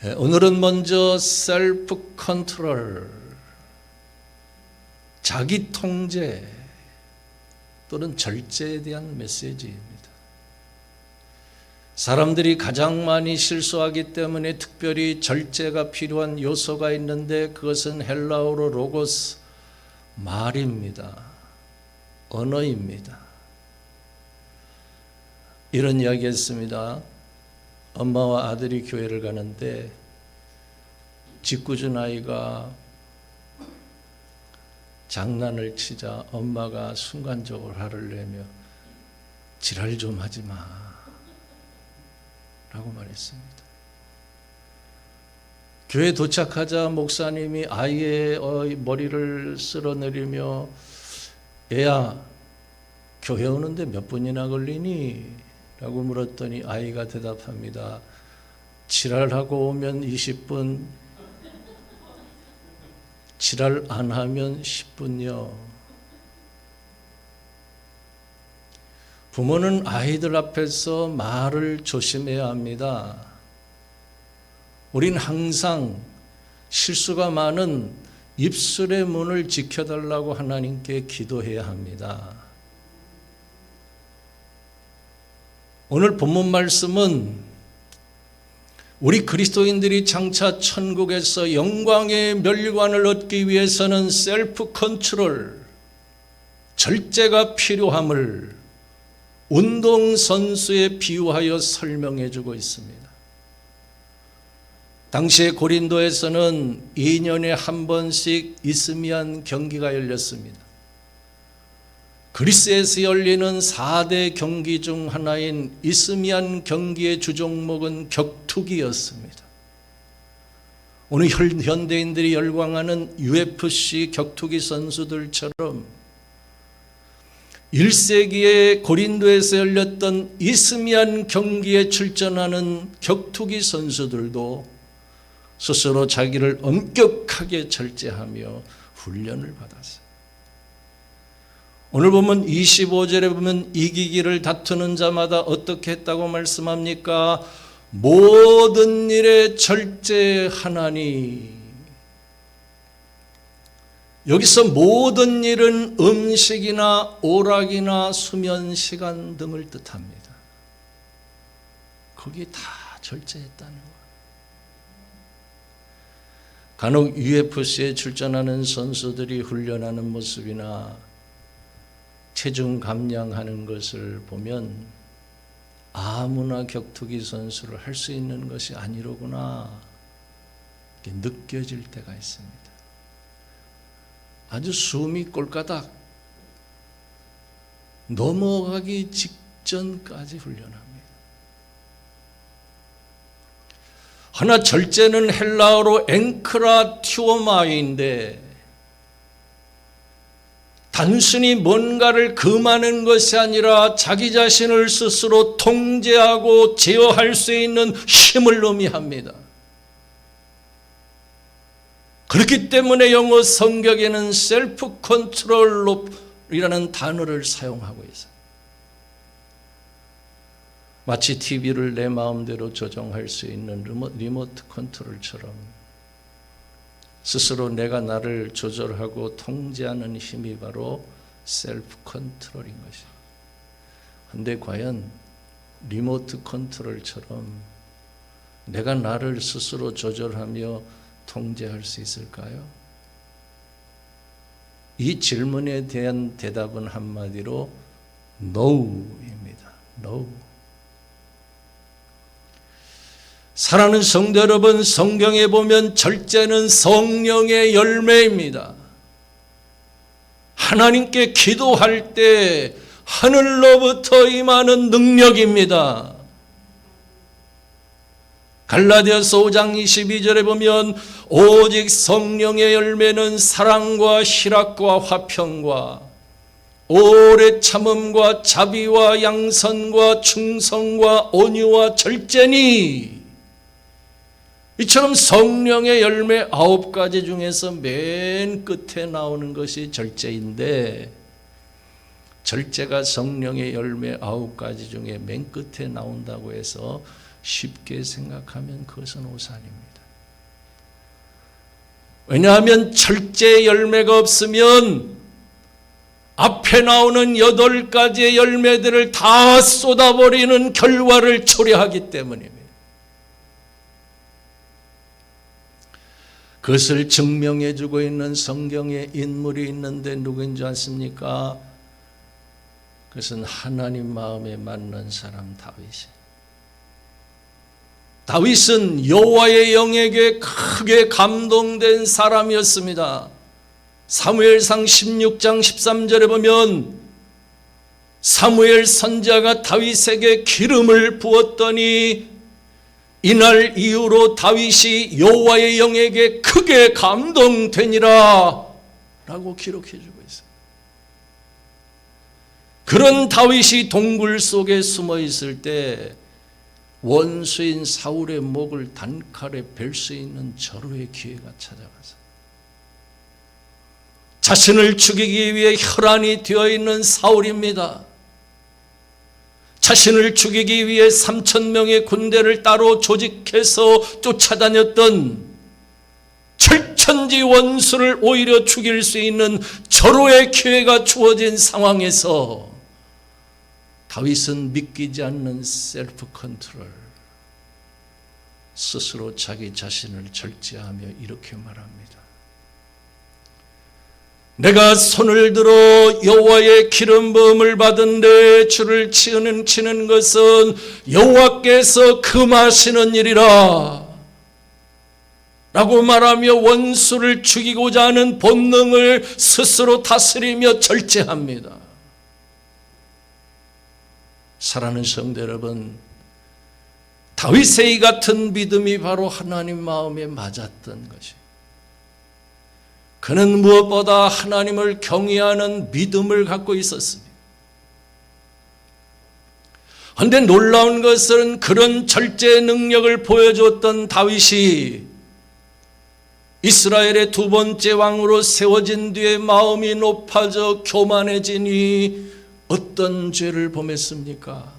오늘은 먼저 셀프 컨트롤, 자기 통제 또는 절제에 대한 메시지입니다. 사람들이 가장 많이 실수하기 때문에 특별히 절제가 필요한 요소가 있는데 그것은 헬라어로 로고스, 말입니다. 언어입니다. 이런 이야기 했습니다. 엄마와 아들이 교회를 가는데 짓궂은 아이가 장난을 치자 엄마가 순간적으로 화를 내며 지랄 좀 하지 마 라고 말했습니다. 교회에 도착하자 목사님이 아이의 머리를 쓸어내리며 애야, 교회 오는데 몇 분이나 걸리니? 라고 물었더니 아이가 대답합니다. 지랄하고 오면 20분, 지랄 안 하면 10분요. 부모는 아이들 앞에서 말을 조심해야 합니다. 우린 항상 실수가 많은 입술의 문을 지켜달라고 하나님께 기도해야 합니다. 오늘 본문 말씀은 우리 그리스도인들이 장차 천국에서 영광의 멸관을 얻기 위해서는 셀프 컨트롤, 절제가 필요함을 운동선수에 비유하여 설명해 주고 있습니다. 당시에 고린도에서는 2년에 한 번씩 이스미안 경기가 열렸습니다. 그리스에서 열리는 4대 경기 중 하나인 이스미안 경기의 주종목은 격투기였습니다. 오늘 현대인들이 열광하는 UFC 격투기 선수들처럼 1세기에 고린도에서 열렸던 이스미안 경기에 출전하는 격투기 선수들도 스스로 자기를 엄격하게 절제하며 훈련을 받았어요. 오늘 보면 25절에 보면 이기기를 다투는 자마다 어떻게 했다고 말씀합니까? 모든 일에 절제하나니. 여기서 모든 일은 음식이나 오락이나 수면 시간 등을 뜻합니다. 거기에 다 절제했다는 거예요. 간혹 UFC에 출전하는 선수들이 훈련하는 모습이나 체중 감량하는 것을 보면 아무나 격투기 선수를 할 수 있는 것이 아니로구나 이렇게 느껴질 때가 있습니다. 아주 숨이 꼴까닥 넘어가기 직전까지 훈련합니다. 하나 절제는 헬라어로 앵크라티오마인데 단순히 뭔가를 금하는 것이 아니라 자기 자신을 스스로 통제하고 제어할 수 있는 힘을 의미합니다. 그렇기 때문에 영어 성경에는 셀프 컨트롤이라는 단어를 사용하고 있어요. 마치 TV를 내 마음대로 조정할 수 있는 리모트 컨트롤처럼 스스로 내가 나를 조절하고 통제하는 힘이 바로 셀프 컨트롤인 것입니다. 그런데 과연 리모트 컨트롤처럼 내가 나를 스스로 조절하며 통제할 수 있을까요? 이 질문에 대한 대답은 한마디로 NO입니다. No. 사랑하는 성도 여러분, 성경에 보면 절제는 성령의 열매입니다. 하나님께 기도할 때 하늘로부터 임하는 능력입니다. 갈라디아서 5장 22절에 보면 오직 성령의 열매는 사랑과 희락과 화평과 오래 참음과 자비와 양선과 충성과 온유와 절제니, 이처럼 성령의 열매 9가지 중에서 맨 끝에 나오는 것이 절제인데, 절제가 성령의 열매 9가지 중에 맨 끝에 나온다고 해서 쉽게 생각하면 그것은 오산입니다. 왜냐하면 철제 열매가 없으면 앞에 나오는 8가지의 열매들을 다 쏟아버리는 결과를 초래하기 때문입니다. 그것을 증명해 주고 있는 성경에 인물이 있는데 누구인지 아십니까? 그것은 하나님 마음에 맞는 사람 다윗이에요. 다윗은 여호와의 영에게 크게 감동된 사람이었습니다. 사무엘상 16장 13절에 보면 사무엘 선지자가 다윗에게 기름을 부었더니 이날 이후로 다윗이 여호와의 영에게 크게 감동되니라 라고 기록해 주고 있어요. 그런 다윗이 동굴 속에 숨어 있을 때 원수인 사울의 목을 단칼에 벨 수 있는 절호의 기회가 찾아가서 자신을 죽이기 위해 혈안이 되어 있는 사울입니다. 자신을 죽이기 위해 3,000명의 군대를 따로 조직해서 쫓아다녔던 철천지 원수를 오히려 죽일 수 있는 절호의 기회가 주어진 상황에서 다윗은 믿기지 않는 셀프 컨트롤, 스스로 자기 자신을 절제하며 이렇게 말합니다. 내가 손을 들어 여호와의 기름 부음을 받은 내 주를 치는 것은 여호와께서 금하시는 일이라 라고 말하며 원수를 죽이고자 하는 본능을 스스로 다스리며 절제합니다. 사랑하는 성도 여러분, 다윗의 이 같은 믿음이 바로 하나님 마음에 맞았던 것이, 그는 무엇보다 하나님을 경외하는 믿음을 갖고 있었습니다. 그런데 놀라운 것은 그런 절제 능력을 보여줬던 다윗이 이스라엘의 2번째 왕으로 세워진 뒤에 마음이 높아져 교만해지니 어떤 죄를 범했습니까?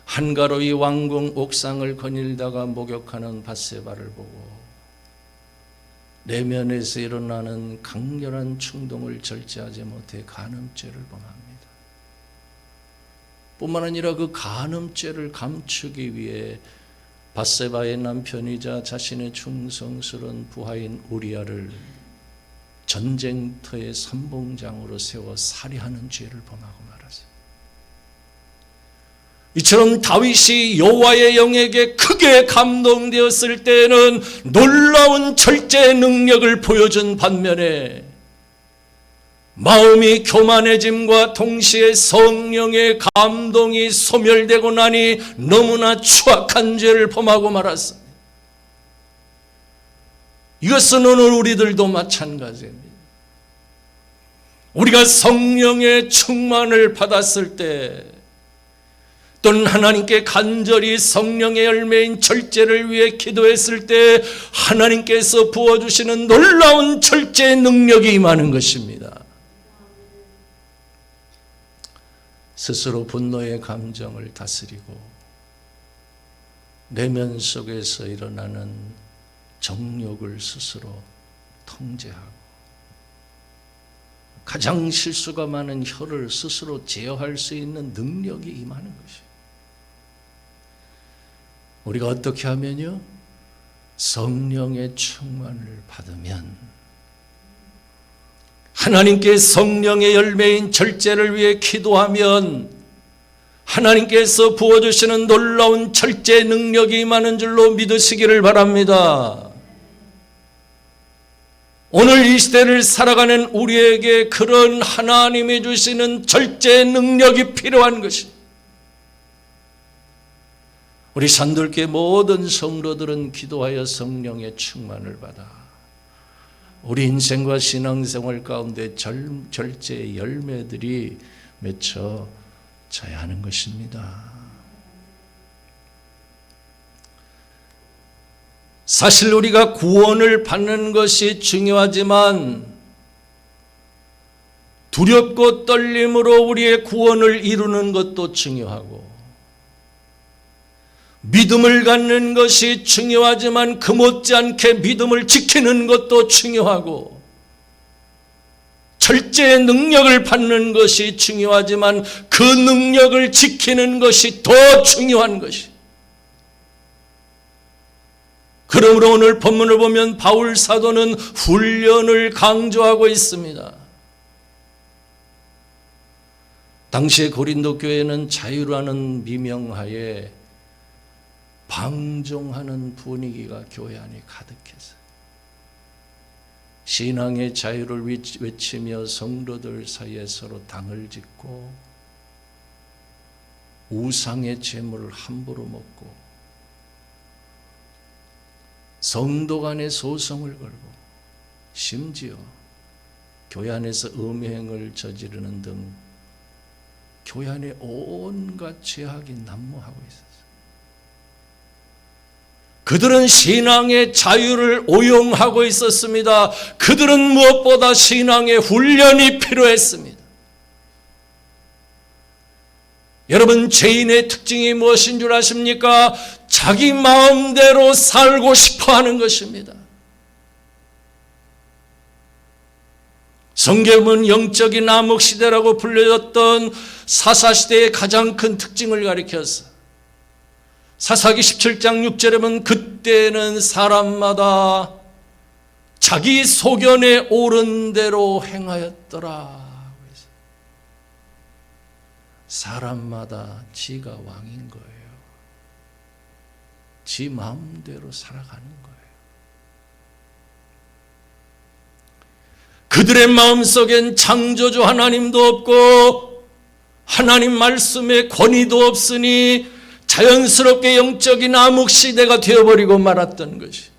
한가로이 왕궁 옥상을 거닐다가 목욕하는 밧세바를 보고 내면에서 일어나는 강렬한 충동을 절제하지 못해 간음죄를 범합니다. 뿐만 아니라 그 간음죄를 감추기 위해 밧세바의 남편이자 자신의 충성스러운 부하인 우리아를 전쟁터의 선봉장으로 세워 살해하는 죄를 범하고 말았어요. 이처럼 다윗이 여호와의 영에게 크게 감동되었을 때에는 놀라운 절제 능력을 보여준 반면에 마음이 교만해짐과 동시에 성령의 감동이 소멸되고 나니 너무나 추악한 죄를 범하고 말았습니다. 이것은 오늘 우리들도 마찬가지입니다. 우리가 성령의 충만을 받았을 때, 또는 하나님께 간절히 성령의 열매인 절제를 위해 기도했을 때 하나님께서 부어주시는 놀라운 절제 능력이 임하는 것입니다. 스스로 분노의 감정을 다스리고 내면 속에서 일어나는 정욕을 스스로 통제하고 가장 실수가 많은 혀를 스스로 제어할 수 있는 능력이 임하는 것이에요. 우리가 어떻게 하면요? 성령의 충만을 받으면, 하나님께 성령의 열매인 절제를 위해 기도하면 하나님께서 부어주시는 놀라운 절제 능력이 임하는 줄로 믿으시기를 바랍니다. 오늘 이 시대를 살아가는 우리에게 그런 하나님이 주시는 절제 능력이 필요한 것입니다. 우리 산들교회 모든 성도들은 기도하여 성령의 충만을 받아 우리 인생과 신앙생활 가운데 절제의 열매들이 맺혀져야 하는 것입니다. 사실 우리가 구원을 받는 것이 중요하지만 두렵고 떨림으로 우리의 구원을 이루는 것도 중요하고, 믿음을 갖는 것이 중요하지만 그 못지않게 믿음을 지키는 것도 중요하고, 절제의 능력을 받는 것이 중요하지만 그 능력을 지키는 것이 더 중요한 것이. 그러므로 오늘 본문을 보면 바울 사도는 훈련을 강조하고 있습니다. 당시의 고린도 교회는 자유라는 미명하에 방종하는 분위기가 교회 안에 가득했어요. 신앙의 자유를 외치며 성도들 사이에 서로 당을 짓고 우상의 재물을 함부로 먹고 성도 간의 소송을 걸고 심지어 교회 안에서 음행을 저지르는 등 교회 안에 온갖 죄악이 난무하고 있었어요. 그들은 신앙의 자유를 오용하고 있었습니다. 그들은 무엇보다 신앙의 훈련이 필요했습니다. 여러분, 죄인의 특징이 무엇인 줄 아십니까? 자기 마음대로 살고 싶어 하는 것입니다. 성경은 영적인 암흑시대라고 불려졌던 사사시대의 가장 큰 특징을 가리켰어. 사사기 17장 6절에 보면 그때는 사람마다 자기 소견에 옳은 대로 행하였더라. 사람마다 지가 왕인 거예요. 지 마음대로 살아가는 거예요. 그들의 마음속엔 창조주 하나님도 없고 하나님 말씀의 권위도 없으니 자연스럽게 영적인 암흑시대가 되어버리고 말았던 것이.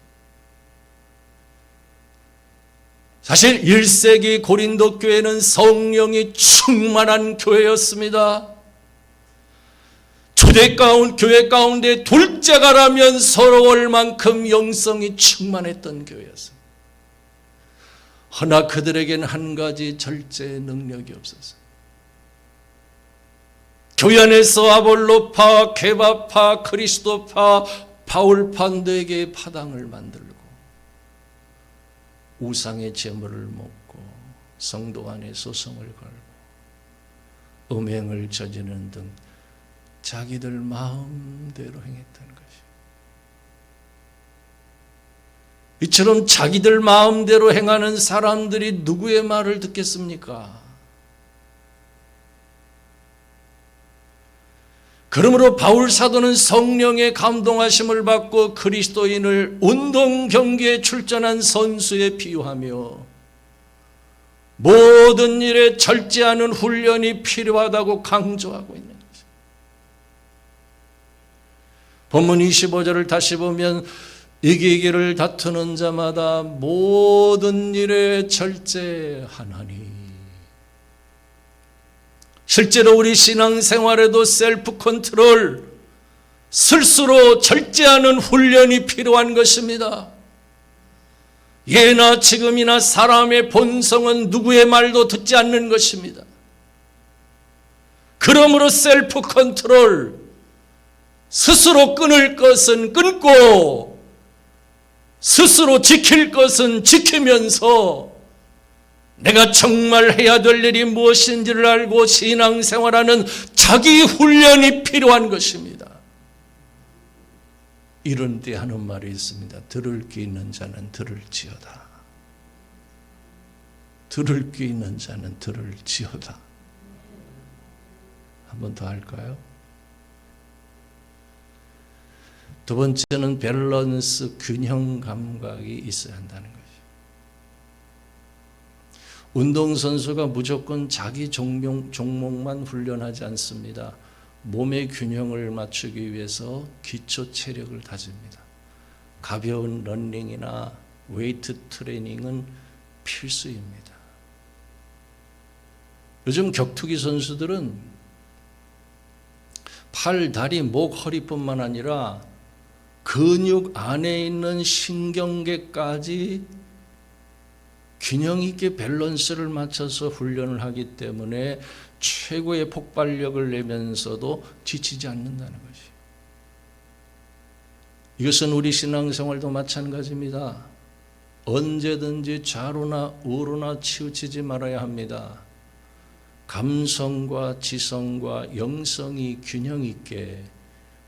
사실 1세기 고린도 교회는 성령이 충만한 교회였습니다. 교회 가운데 둘째가라면 서러울 만큼 영성이 충만했던 교회였습니다. 허나 그들에겐 한 가지 절제의 능력이 없었어요. 교회 안에서 아볼로파, 케바파, 그리스도파, 바울파 네 개의 파당을 만들고 우상의 제물을 먹고 성도 간에 소송을 걸고 음행을 저지르는 등 자기들 마음대로 행했던 것이. 이처럼 자기들 마음대로 행하는 사람들이 누구의 말을 듣겠습니까? 그러므로 바울 사도는 성령의 감동하심을 받고 그리스도인을 운동 경기에 출전한 선수에 비유하며 모든 일에 절제하는 훈련이 필요하다고 강조하고 있는 것입니다. 본문 25절을 다시 보면 이기기를 다투는 자마다 모든 일에 절제하나니. 실제로 우리 신앙생활에도 셀프 컨트롤, 스스로 절제하는 훈련이 필요한 것입니다. 예나 지금이나 사람의 본성은 누구의 말도 듣지 않는 것입니다. 그러므로 셀프 컨트롤, 스스로 끊을 것은 끊고 스스로 지킬 것은 지키면서 내가 정말 해야 될 일이 무엇인지를 알고 신앙생활하는 자기 훈련이 필요한 것입니다. 이런 때 하는 말이 있습니다. 들을 귀 있는 자는 들을지어다. 들을 귀 있는 자는 들을지어다. 한 번 더 할까요? 두 번째는 밸런스, 균형 감각이 있어야 한다는 거죠. 운동선수가 무조건 자기 종목만 훈련하지 않습니다. 몸의 균형을 맞추기 위해서 기초 체력을 다집니다. 가벼운 러닝이나 웨이트 트레이닝은 필수입니다. 요즘 격투기 선수들은 팔, 다리, 목, 허리뿐만 아니라 근육 안에 있는 신경계까지 균형 있게 밸런스를 맞춰서 훈련을 하기 때문에 최고의 폭발력을 내면서도 지치지 않는다는 것이. 이것은 우리 신앙생활도 마찬가지입니다. 언제든지 좌로나 우로나 치우치지 말아야 합니다. 감성과 지성과 영성이 균형 있게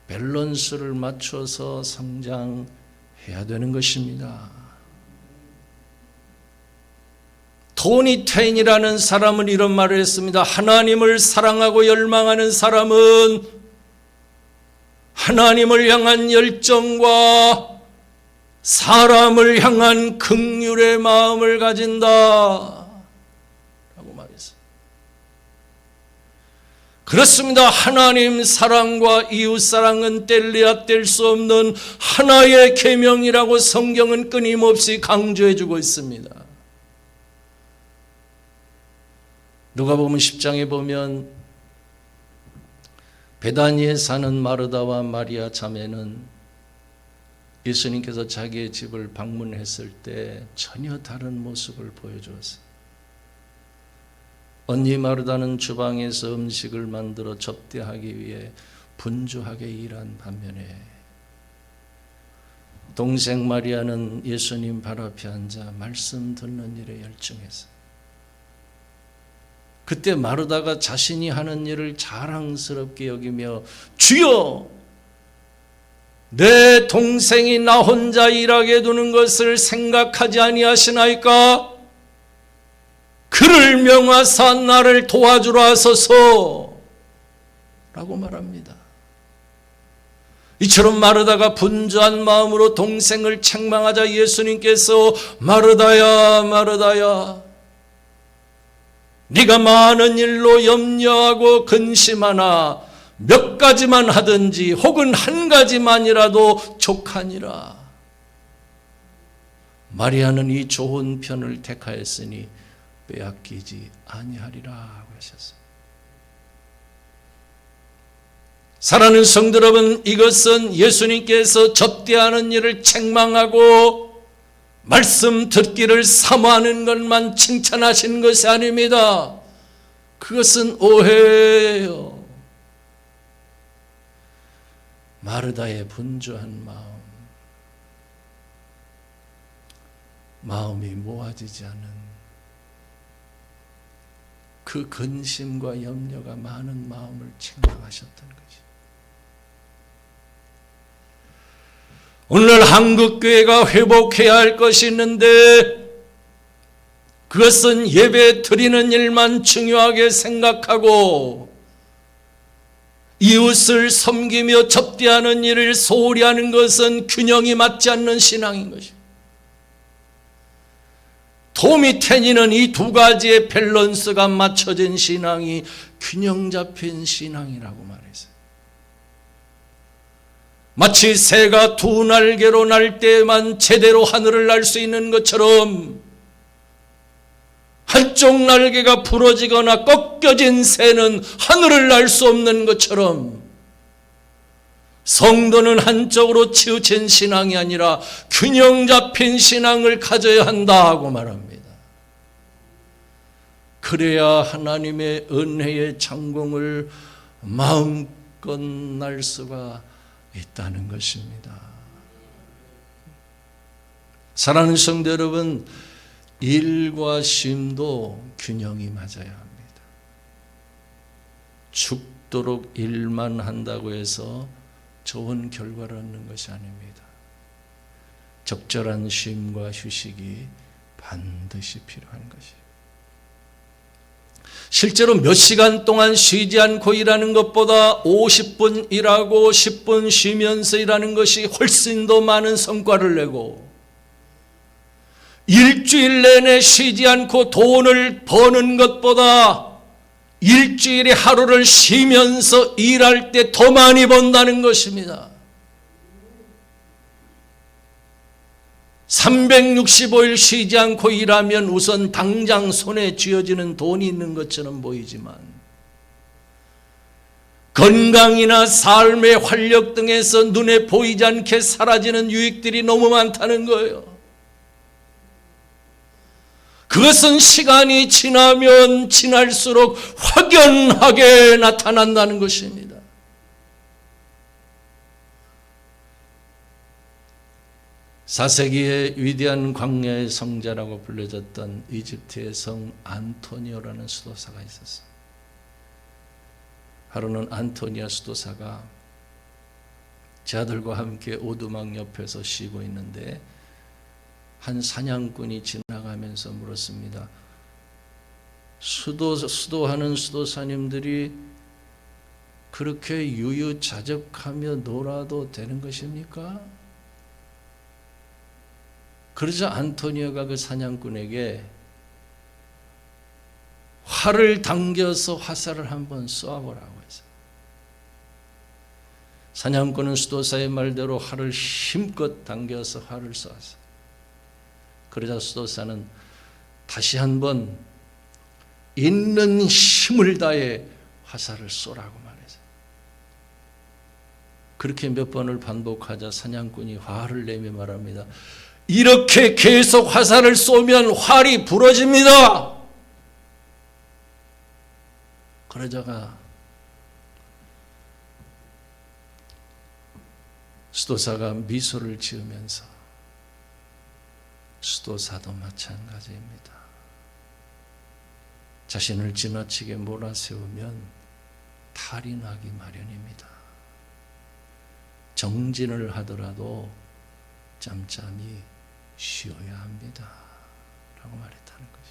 밸런스를 맞춰서 성장해야 되는 것입니다. 토니 테인이라는 사람은 이런 말을 했습니다. 하나님을 사랑하고 열망하는 사람은 하나님을 향한 열정과 사람을 향한 긍휼의 마음을 가진다 라고 말했어요. 그렇습니다. 하나님 사랑과 이웃 사랑은 뗄래야 뗄 수 없는 하나의 계명이라고 성경은 끊임없이 강조해 주고 있습니다. 누가복음 10장에 보면 베다니에 사는 마르다와 마리아 자매는 예수님께서 자기의 집을 방문했을 때 전혀 다른 모습을 보여주었어요. 언니 마르다는 주방에서 음식을 만들어 접대하기 위해 분주하게 일한 반면에 동생 마리아는 예수님 발 앞에 앉아 말씀 듣는 일에 열중했어요. 그때 마르다가 자신이 하는 일을 자랑스럽게 여기며 주여, 내 동생이 나 혼자 일하게 두는 것을 생각하지 아니하시나이까? 그를 명하사 나를 도와주라 하소서 라고 말합니다. 이처럼 마르다가 분주한 마음으로 동생을 책망하자 예수님께서 마르다야 마르다야, 네가 많은 일로 염려하고 근심하나 몇 가지만 하든지 혹은 한 가지만이라도 족하니라. 마리아는 이 좋은 편을 택하였으니 빼앗기지 아니하리라 하고 하셨어요. 사랑하는 성도 여러분, 이것은 예수님께서 접대하는 일을 책망하고 말씀 듣기를 사모하는 것만 칭찬하시는 것이 아닙니다. 그것은 오해예요. 마르다의 분주한 마음이 모아지지 않은 그 근심과 염려가 많은 마음을 책망하셨던 것이. 오늘 한국교회가 회복해야 할 것이 있는데 그것은 예배 드리는 일만 중요하게 생각하고 이웃을 섬기며 접대하는 일을 소홀히 하는 것은 균형이 맞지 않는 신앙인 것입니다. 토미 테니는 이 두 가지의 밸런스가 맞춰진 신앙이 균형 잡힌 신앙이라고 말했어요. 마치 새가 두 날개로 날 때만 제대로 하늘을 날 수 있는 것처럼 한쪽 날개가 부러지거나 꺾여진 새는 하늘을 날 수 없는 것처럼 성도는 한쪽으로 치우친 신앙이 아니라 균형 잡힌 신앙을 가져야 한다고 말합니다. 그래야 하나님의 은혜의 창공을 마음껏 날 수가 있다는 것입니다. 사랑하는 성도 여러분, 일과 쉼도 균형이 맞아야 합니다. 죽도록 일만 한다고 해서 좋은 결과를 얻는 것이 아닙니다. 적절한 쉼과 휴식이 반드시 필요한 것이에요. 실제로 몇 시간 동안 쉬지 않고 일하는 것보다 50분 일하고 10분 쉬면서 일하는 것이 훨씬 더 많은 성과를 내고, 일주일 내내 쉬지 않고 돈을 버는 것보다 일주일에 하루를 쉬면서 일할 때 더 많이 번다는 것입니다. 365일 쉬지 않고 일하면 우선 당장 손에 쥐어지는 돈이 있는 것처럼 보이지만 건강이나 삶의 활력 등에서 눈에 보이지 않게 사라지는 유익들이 너무 많다는 거예요. 그것은 시간이 지나면 지날수록 확연하게 나타난다는 것입니다. 4세기의 위대한 광야의 성자라고 불려졌던 이집트의 성 안토니오라는 수도사가 있었어요. 하루는 안토니아 수도사가 제 아들과 함께 오두막 옆에서 쉬고 있는데 한 사냥꾼이 지나가면서 물었습니다. 수도하는 수도사님들이 그렇게 유유자적하며 놀아도 되는 것입니까? 그러자 안토니오가 그 사냥꾼에게 활을 당겨서 화살을 한번 쏘아보라고 했어요. 사냥꾼은 수도사의 말대로 활을 힘껏 당겨서 활을 쏘았어요. 그러자 수도사는 다시 한번 있는 힘을 다해 화살을 쏘라고 말했어요. 그렇게 몇 번을 반복하자 사냥꾼이 화를 내며 말합니다. 이렇게 계속 화살을 쏘면 활이 부러집니다. 그러다가 수도사가 미소를 지으면서 수도사도 마찬가지입니다. 자신을 지나치게 몰아세우면 탈이 나기 마련입니다. 정진을 하더라도 짬짬이 쉬어야 합니다. 라고 말했다는 것이.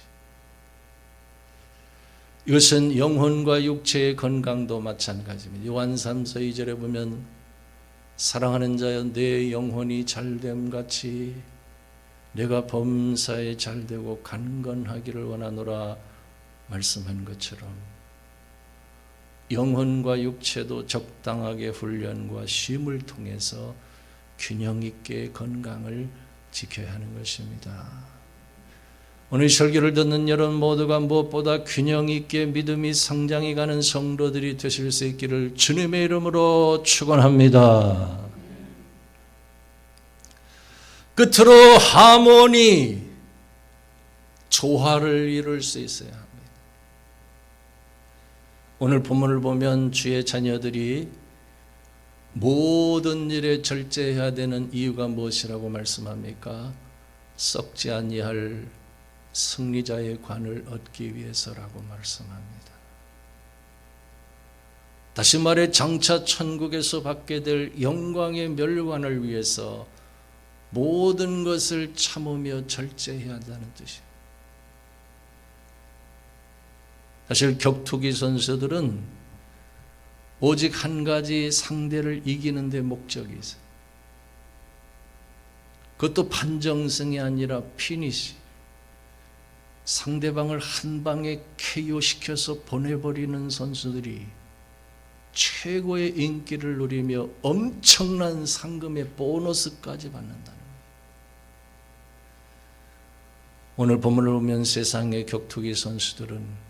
이것은 영혼과 육체의 건강도 마찬가지입니다. 요한 3서 2절에 보면 사랑하는 자여 내 영혼이 잘됨같이 내가 범사에 잘되고 강건하기를 원하노라 말씀한 것처럼 영혼과 육체도 적당하게 훈련과 쉼을 통해서 균형 있게 건강을 지켜야 하는 것입니다. 오늘 설교를 듣는 여러분 모두가 무엇보다 균형 있게 믿음이 성장해 가는 성도들이 되실 수 있기를 주님의 이름으로 축원합니다. 끝으로 하모니, 조화를 이룰 수 있어야 합니다. 오늘 본문을 보면 주의 자녀들이 모든 일에 절제해야 되는 이유가 무엇이라고 말씀합니까? 썩지 아니할 승리자의 관을 얻기 위해서라고 말씀합니다. 다시 말해 장차 천국에서 받게 될 영광의 멸관을 위해서 모든 것을 참으며 절제해야 한다는 뜻이에요. 사실 격투기 선수들은 오직 한 가지 상대를 이기는 데 목적이 있어요. 그것도 판정승이 아니라 피니시. 상대방을 한 방에 KO시켜서 보내버리는 선수들이 최고의 인기를 누리며 엄청난 상금의 보너스까지 받는다는 거예요. 오늘 본문을 보면 세상의 격투기 선수들은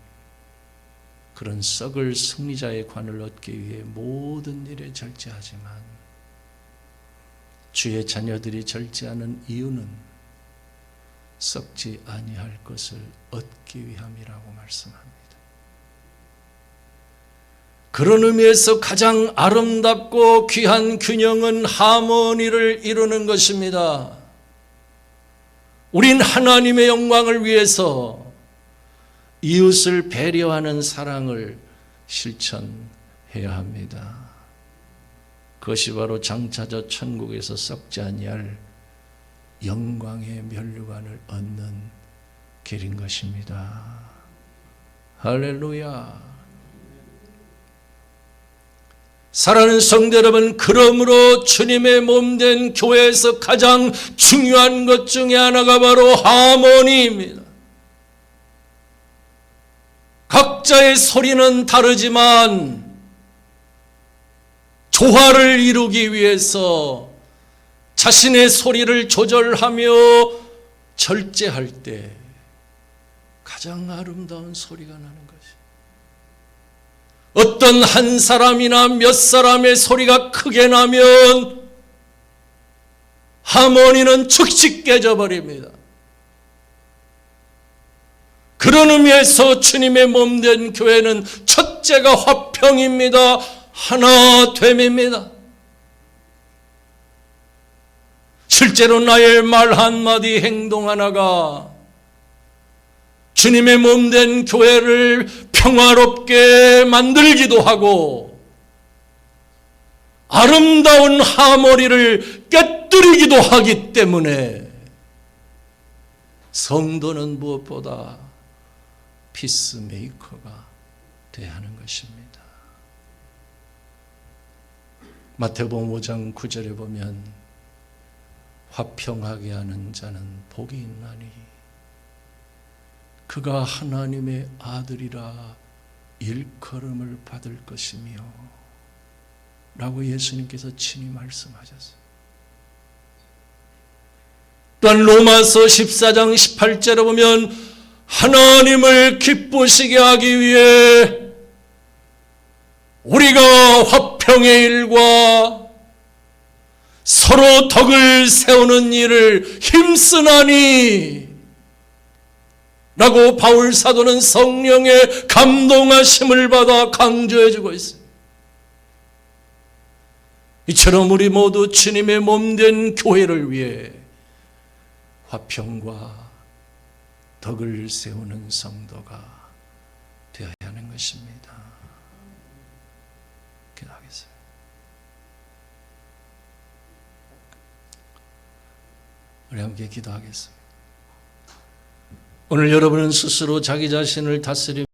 그런 썩을 승리자의 관을 얻기 위해 모든 일에 절제하지만 주의 자녀들이 절제하는 이유는 썩지 아니할 것을 얻기 위함이라고 말씀합니다. 그런 의미에서 가장 아름답고 귀한 균형은 하모니를 이루는 것입니다. 우린 하나님의 영광을 위해서 이웃을 배려하는 사랑을 실천해야 합니다. 그것이 바로 장차 저 천국에서 썩지 아니할 영광의 면류관을 얻는 길인 것입니다. 할렐루야. 사랑하는 성도 여러분, 그러므로 주님의 몸된 교회에서 가장 중요한 것 중에 하나가 바로 하모니입니다. 각자의 소리는 다르지만 조화를 이루기 위해서 자신의 소리를 조절하며 절제할 때 가장 아름다운 소리가 나는 것이, 어떤 한 사람이나 몇 사람의 소리가 크게 나면 하모니는 즉시 깨져버립니다. 그런 의미에서 주님의 몸된 교회는 첫째가 화평입니다. 하나됨입니다. 실제로 나의 말 한마디 행동 하나가 주님의 몸된 교회를 평화롭게 만들기도 하고 아름다운 하모니를 깨뜨리기도 하기 때문에 성도는 무엇보다 피스메이커가 되어야 하는 것입니다. 마태복음 5장 9절에 보면 화평하게 하는 자는 복이 있나니 그가 하나님의 아들이라 일컬음을 받을 것이며 라고 예수님께서 친히 말씀하셨어요. 또한 로마서 14장 18절에 보면 하나님을 기쁘시게 하기 위해 우리가 화평의 일과 서로 덕을 세우는 일을 힘쓰나니 라고 바울 사도는 성령의 감동하심을 받아 강조해주고 있습니다. 이처럼 우리 모두 주님의 몸된 교회를 위해 화평과 덕을 세우는 성도가 되어야 하는 것입니다. 기도하겠습니다. 우리 함께 기도하겠습니다. 오늘 여러분은 스스로 자기 자신을 다스리며